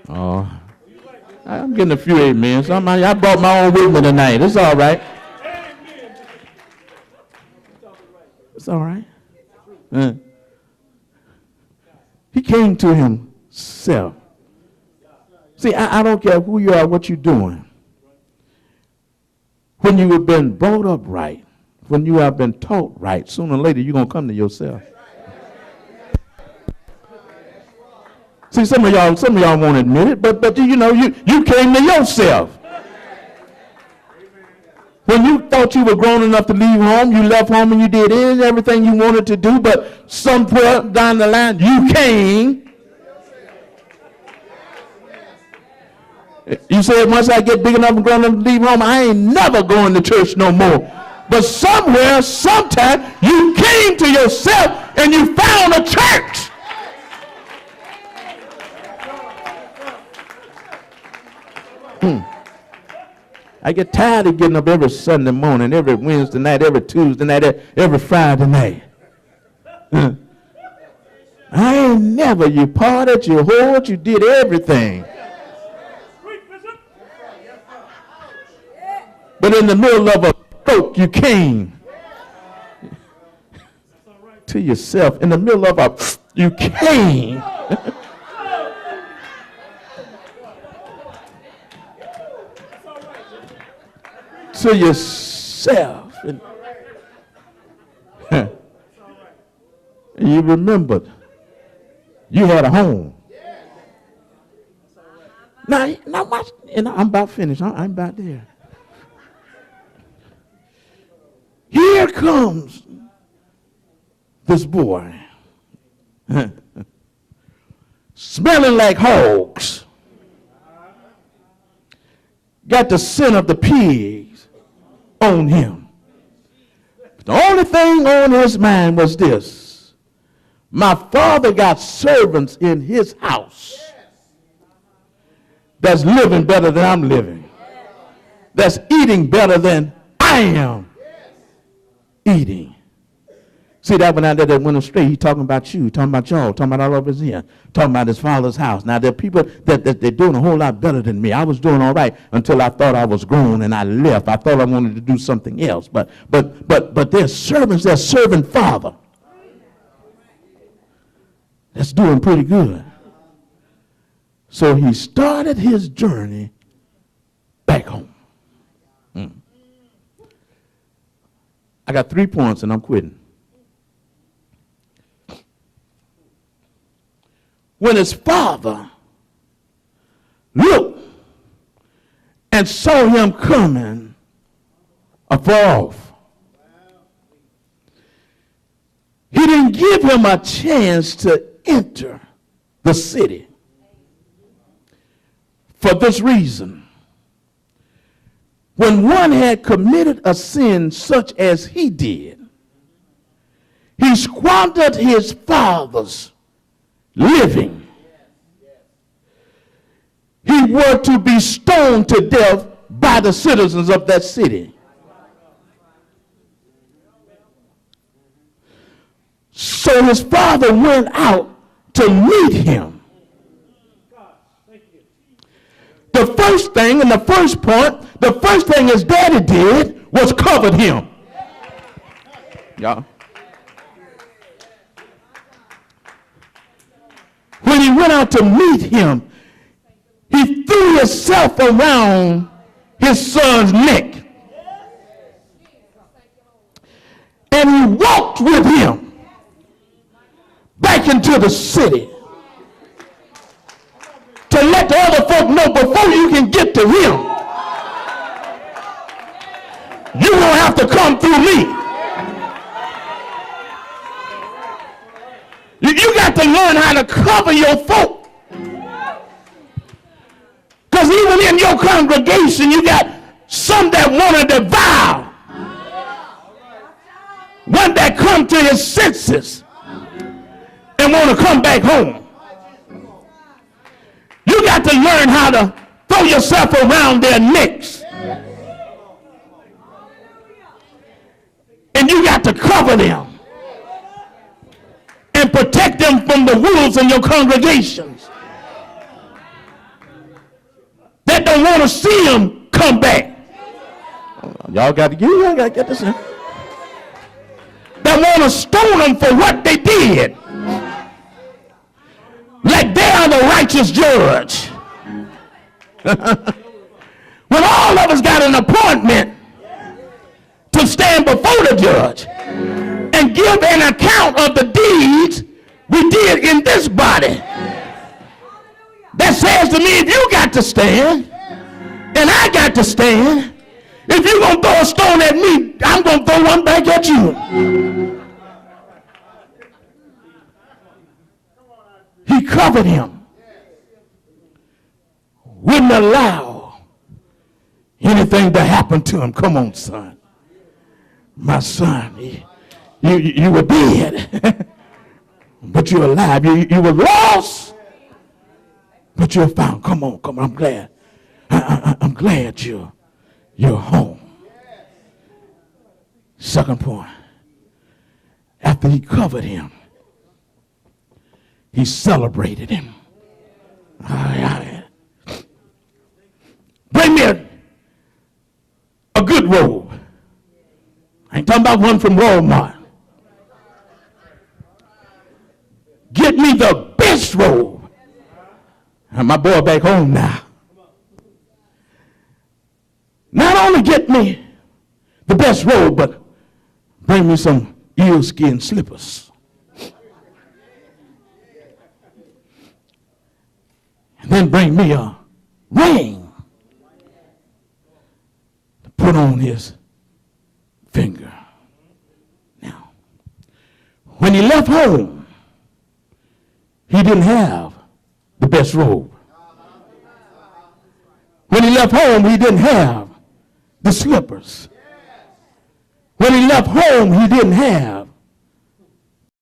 Oh, I'm getting a few amens. I brought my own with me tonight. It's all right. It's all right. He came to himself. See, I don't care who you are, what you're doing. When you have been brought up right, when you have been taught right, sooner or later you're going to come to yourself. See, some of y'all won't admit it, but you know, you came to yourself. When you thought you were grown enough to leave home, you left home and you did everything you wanted to do, but somewhere down the line, you came. You said, once I get big enough and grown enough to leave home, I ain't never going to church no more. But somewhere, sometime, you came to yourself and you found a church. I get tired of getting up every Sunday morning, every Wednesday night, every Tuesday night, every Friday night. I ain't never, you partied, you whored, you did everything. But in the middle of a stroke, you came to yourself. In the middle of a, you came. To yourself. And you remembered you had a home. Now watch, and I'm about finished. I'm about there. Here comes this boy, smelling like hogs, got the scent of the pigs on him. The only thing on his mind was this: my father got servants in his house that's living better than I'm living, that's eating better than I am eating. See, that one out there that went astray, he's talking about you, talking about y'all, talking about all of us here, talking about his father's house. Now, there are people that they're doing a whole lot better than me. I was doing all right until I thought I was grown and I left. I thought I wanted to do something else. But they're servants, they're serving father. That's doing pretty good. So he started his journey back home. I got 3 points and I'm quitting. When his father looked and saw him coming afar off, he didn't give him a chance to enter the city. For this reason: when one had committed a sin such as he did, he squandered his father's living. He were to be stoned to death by the citizens of that city. So his father went out to meet him. The first thing, and the first point, the first thing his daddy did was covered him. Yeah. When he went out to meet him, he threw himself around his son's neck. And he walked with him back into the city to let the other folk know, before you can get to him, you're going to have to come through me. You got to learn how to cover your folk. Because even in your congregation, you got some that want to devour. One that come to his senses and want to come back home. You got to learn how to throw yourself around their necks. And you got to cover them and protect them from the wolves in your congregations. that don't want to see him come back. Y'all got to get this in. That want to stone them for what they did. Like they are the righteous judge. When all of us got an appointment to stand before the judge and give an account of the deeds we did in this body. That says to me, if you got to stand and I got to stand, if you're going to throw a stone at me, I'm going to throw one back at you. He covered him. Wouldn't allow anything to happen to him. Come on, son. My son, you were dead, but you're alive. You were lost, but you're found. Come on. I'm glad. I'm glad you're home. Second point. After he covered him, he celebrated him. Bring me a good robe. I ain't talking about one from Walmart. Get me the best robe. And my boy back home now. Not only get me the best robe, but bring me some eel-skin slippers. And then bring me a ring to put on his finger. Now, when he left home, he didn't have the best robe. When he left home, he didn't have the slippers. When he left home, he didn't have